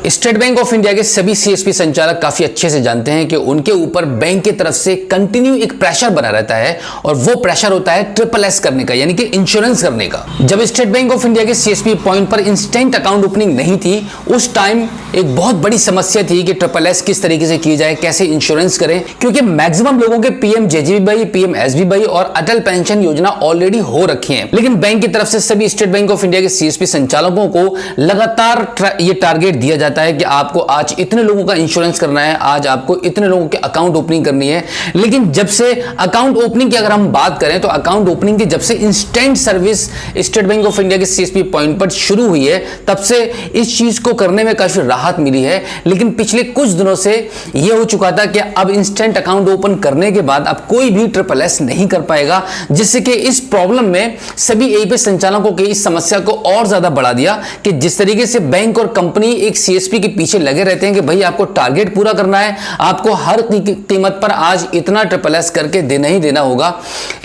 State bank of India के सभी CSP संचालक काफी अच्छे से जानते हैं कि उनके ऊपर बैंक की तरफ से कंटिन्यू एक प्रेशर बना रहता है और वो प्रेशर होता है ट्रिपल एस करने का, यानी कि इंश्योरेंस करने का। जब स्टेट बैंक ऑफ इंडिया के सीएसपी पॉइंट पर इंस्टेंट अकाउंट ओपनिंग नहीं थी, उस टाइम एक बहुत बड़ी समस्या थी कि ट्रिपल एस किस तरीके से की जाए, कैसे इंश्योरेंस करें, क्योंकि मैक्सिमम लोगों के पीएमजेजेबीवाई, पीएमएसबीवाई और अटल पेंशन योजना ऑलरेडी हो रखी है। लेकिन बैंक की तरफ से सभी स्टेट बैंक ऑफ इंडिया के सीएसपी संचालकों को लगातार ये टारगेट दिया जाता है कि आपको आज इतने लोगों का इंश्योरेंस करना है, आज आपको इतने लोगों के अकाउंट ओपनिंग करनी है। लेकिन जब से अकाउंट ओपनिंग की अगर हम बात करें तो अकाउंट ओपनिंग की जब से instant service state bank of India के सीएसपी पॉइंट पर शुरू हुई है, तब से इस चीज को करने में काफी राहत मिली है। लेकिन पिछले कुछ दिनों से यह हो चुका था कि अब इंस्टेंट अकाउंट ओपन करने के बाद अब कोई भी ट्रिपल एस नहीं कर पाएगा, जिससे कि इस प्रॉब्लम में सभी एपी संचालकों की इस समस्या को और ज्यादा बढ़ा दिया कि जिस तरीके से बैंक और कंपनी एक सीएसपी के पीछे लगे रहते हैं कि भाई आपको टारगेट पूरा करना है, आपको हर कीमत पर आज इतना ट्रिपल एस करके देना ही देना होगा।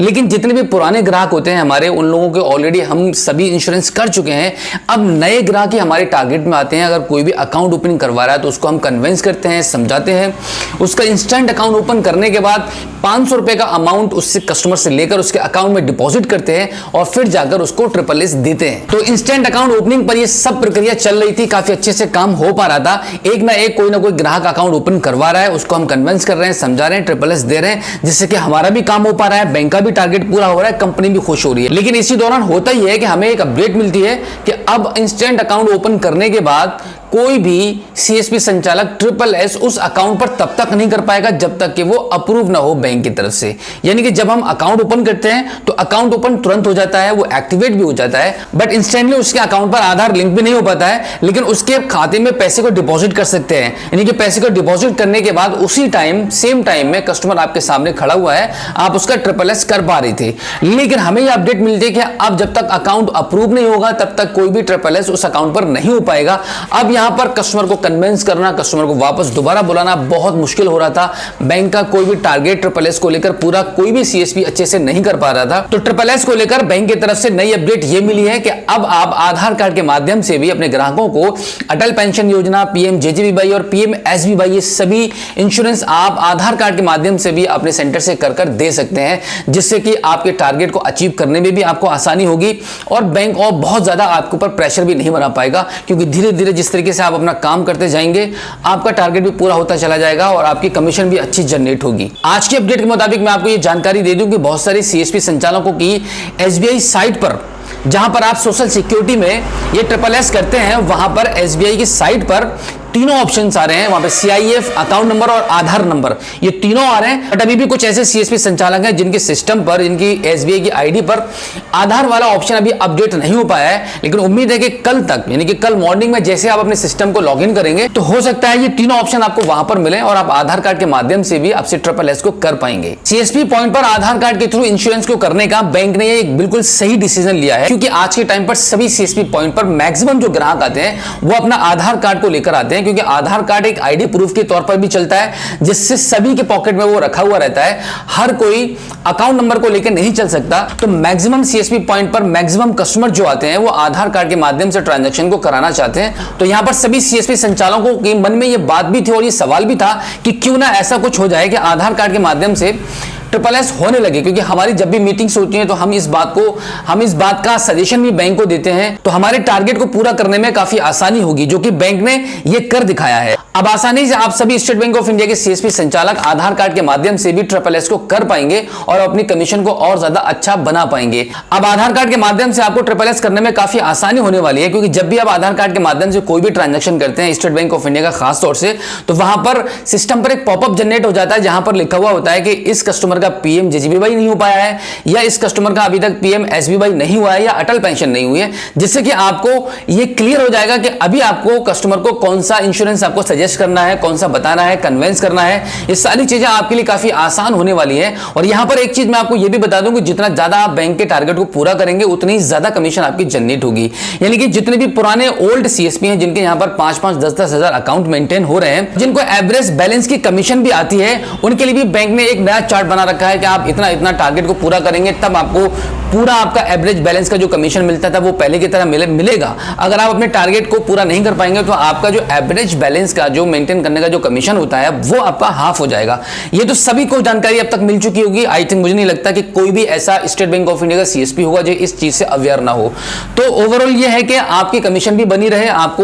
लेकिन जितने भी पुराने ग्राहक होते हैं हमारे, उन लोगों के ऑलरेडी हम सभी इंश्योरेंस कर चुके हैं। अब नए ग्राहक ही हमारे टारगेट में आते हैं। अगर कोई भी अकाउंट ओपनिंग करवा रहा है तो उसको हम कन्विंस करते हैं, समझाते हैं। उसका इंस्टेंट अकाउंट ओपन करने के बाद 500 रुपए का अमाउंट उससे कस्टमर से लेकर उसके अकाउंट में डिपॉजिट करते हैं और फिर जाकर उसको ट्रिपल एस देते हैं। तो इंस्टेंट अकाउंट ओपनिंग पर यह सब प्रक्रिया चल रही थी, काफी अच्छे से काम हो पा रहा था। एक ना एक कोई ना कोई ग्राहक अकाउंट ओपन करवा रहा है, उसको हम कन्विंस कर रहे हैं, समझा रहे हैं, ट्रिपल एस दे रहे हैं, जिससे कि हमारा भी काम हो पा रहा है, बैंक का भी टारगेट पूरा हो रहा है, कंपनी भी खुश हो रही है। लेकिन इसी दौरान होता ही है कि हमें एक अपडेट मिलती है कि अब इंस्टेंट अकाउंट ओपन करने के बाद कोई भी सीएसपी संचालक ट्रिपल एस उस अकाउंट पर तब तक नहीं कर पाएगा जब तक कि वो अप्रूव ना हो बैंक की तरफ से। यानी कि जब हम अकाउंट ओपन करते हैं तो अकाउंट ओपन तुरंत हो जाता है, वो एक्टिवेट भी हो जाता है, बट इंस्टेंटली उसके अकाउंट पर आधार लिंक भी नहीं हो पाता है। लेकिन उसके खाते में पैसे को डिपॉजिट कर सकते हैं, यानी कि पैसे को डिपॉजिट करने के बाद उसी टाइम, सेम टाइम में कस्टमर आपके सामने खड़ा हुआ है, आप उसका ट्रिपल एस कर पा रहे थे। लेकिन हमें यह अपडेट मिलती है कि अब जब तक अकाउंट अप्रूव नहीं होगा तब तक कोई भी ट्रिपल एस उस अकाउंट पर नहीं हो पाएगा। अब यहां पर कस्टमर को कन्विंस करना, कस्टमर को वापस दोबारा बुलाना बहुत मुश्किल हो रहा था। बैंक का कोई भी टारगेट ट्रिपल एस को लेकर पूरा कोई भी सीएसपी अच्छे से नहीं कर पा रहा था। तो ट्रिपल एस को लेकर बैंक की तरफ से नई अपडेट यह मिली है कि अब आप आधार कार्ड के माध्यम से भी अपने ग्राहकों को अटल पेंशन योजना, पीएमजेजेबीवाई और पीएमएसबीवाई, ये सभी इंश्योरेंस आप आधार कार्ड के माध्यम से भी अपने सेंटर से कर दे सकते हैं, जिससे कि आपके टारगेट को अचीव करने में भी आपको आसानी होगी और बैंक और बहुत ज्यादा आपके ऊपर प्रेशर भी नहीं बना पाएगा, क्योंकि धीरे धीरे जिस तरीके से आप अपना काम करते जाएंगे आपका टारगेट भी पूरा होता चला जाएगा और आपकी कमीशन भी अच्छी जनरेट होगी। आज की अपडेट के मुताबिक मैं आपको ये जानकारी दे दूं कि बहुत सारे सीएसपी संचालकों की एसबीआई साइट पर, जहां पर आप सोशल सिक्योरिटी में ये ट्रिपल एस करते हैं, वहां पर एसबीआई की साइट पर तीनों ऑप्शंस आ रहे हैं। वहां पे सीआईएफ, अकाउंट नंबर और आधार नंबर, ये तीनों आ रहे हैं। बट अभी भी कुछ ऐसे सीएसपी संचालक हैं जिनके सिस्टम पर, जिनकी एसबीआई की आईडी पर आधार वाला ऑप्शन अभी अपडेट नहीं हो पाया है। लेकिन उम्मीद है कि कल तक, यानी कि कल मॉर्निंग में जैसे आप अपने सिस्टम को लॉगिन करेंगे तो हो सकता है ये तीनों ऑप्शन आपको वहां पर मिले और आप आधार कार्ड के माध्यम से भी आपसे ट्रिपल एस को कर पाएंगे। सीएसपी पॉइंट पर आधार कार्ड के थ्रू इंश्योरेंस को करने का बैंक ने एक बिल्कुल सही डिसीजन लिया है, क्योंकि आज के टाइम पर सभी सीएसपी पॉइंट पर मैक्सिमम जो ग्राहक आते हैं वो अपना आधार कार्ड को लेकर आते हैं, क्योंकि आधार कार्ड एक आईडी प्रूफ के तौर पर भी चलता है, जिससे सभी के पॉकेट में वो रखा हुआ रहता है। हर कोई अकाउंट नंबर को लेकर नहीं चल सकता। तो मैक्सिमम सीएसपी पॉइंट पर मैक्सिमम कस्टमर जो आते हैं वो आधार कार्ड के माध्यम से ट्रांजैक्शन को कराना चाहते हैं। तो यहां पर सभी सीएसपी संचालकों के मन में ये बात भी थी और ये सवाल भी था कि क्यों ना ऐसा कुछ हो जाए कि आधार कार्ड के माध्यम से ट्रिपल एस होने लगे, क्योंकि हमारी जब भी मीटिंग्स होती हैं तो हम इस बात का सजेशन भी बैंक को देते हैं, तो हमारे टारगेट को पूरा करने में काफी आसानी होगी, जो कि बैंक ने ये कर दिखाया है। अब आसानी से आप सभी स्टेट बैंक ऑफ इंडिया के सीएसपी संचालक आधार कार्ड के माध्यम से भी ट्रिपल एस को कर पाएंगे और अपनी कमीशन को और ज्यादा अच्छा बना पाएंगे। अब आधार कार्ड के माध्यम से आपको ट्रिपल एस करने में काफी आसानी होने वाली है, क्योंकि जब भी आप आधार कार्ड के माध्यम से कोई भी ट्रांजैक्शन करते हैं स्टेट बैंक ऑफ इंडिया का खास तौर से, तो वहां पर सिस्टम पर एक पॉपअप जनरेट हो जाता है जहां पर लिखा हुआ होता है कि इस कस्टमर का पीएमजेजेबीवाई नहीं हो पाया है, या इस कस्टमर का अभी तक पीएमएसबीवाई नहीं हुआ है, या अटल पेंशन नहीं हुई है, जिससे कि आपको यह क्लियर हो जाएगा कि अभी आपको कस्टमर को कौन सा इंश्योरेंस आपको सजेस्ट करना है, कौन सा बताना है, कन्विंस करना है। ये सारी चीजें आपके लिए काफी आसान होने वाली है। और यहां पर एक चीज मैं आपको यह भी बता दूं कि जितना ज्यादा आप बैंक के टारगेट को पूरा करेंगे उतनी ज्यादा कमीशन आपकी जनरेट होगी। यानी कि जितने भी पुराने ओल्ड सीएसपी हैं जिनके यहां पर 5-5, 10-10 हजार अकाउंट मेंटेन हो रहे हैं, जिनको एवरेज बैलेंस की कमीशन भी आती है, उनके लिए भी बैंक ने एक नया चार्ट बना रखा है कि आप इतना इतना टारगेट को पूरा करेंगे तब आपको पूरा आपका एवरेज बैलेंस का जो कमीशन मिलता था वो पहले की तरह मिलेगा। अगर आप अपने टारगेट को पूरा नहीं कर पाएंगे तो आपका जो एवरेज बैलेंस का जो मेंटेन करने का जो कमीशन होता है वो आपका हाफ हो जाएगा। ये तो सभी को जानकारी अब तक मिल चुकी होगी। आई थिंक, मुझे नहीं लगता कि कोई भी ऐसा स्टेट बैंक ऑफ इंडिया का सीएसपी होगा जो इस चीज से अवेयर ना हो। तो ओवरऑल ये है कि आपकी कमीशन भी बनी रहे, आप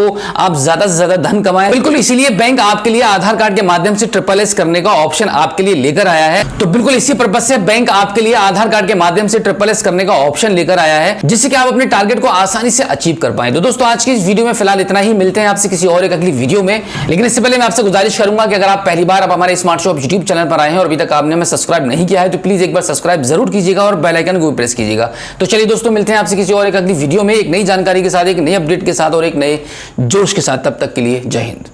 ज्यादा से ज्यादा धन कमाएं। बिल्कुल इसीलिए बैंक आपके लिए आधार कार्ड के माध्यम से SSS करने का ऑप्शन आपके लिए लेकर आया है। तो बिल्कुल इसी पर्पज से बैंक आपके लिए आधार कार्ड के माध्यम से SSS करने का ऑप्शन लेकर आया है, जिससे कि आप अपने टारगेट को आसानी से अचीव कर पाए। तो दोस्तों आज की इस वीडियो में फिलहाल इतना ही, मिलते हैं आपसे किसी और एक अगली वीडियो में। लेकिन इससे पहले मैं आपसे गुजारिश करूंगा कि अगर आप पहली बार आप हमारे स्मार्ट शॉप यूट्यूब चैनल पर आए हैं और अभी तक आपने हमें सब्सक्राइब नहीं किया है तो प्लीज एक बार सब्सक्राइब जरूर कीजिएगा और बेल आइकन को प्रेस कीजिएगा। तो चलिए दोस्तों, मिलते हैं आपसे किसी और एक अगली वीडियो में एक नई जानकारी के साथ, एक नई अपडेट के साथ और एक नए जोश के साथ। तब तक के लिए जय हिंद।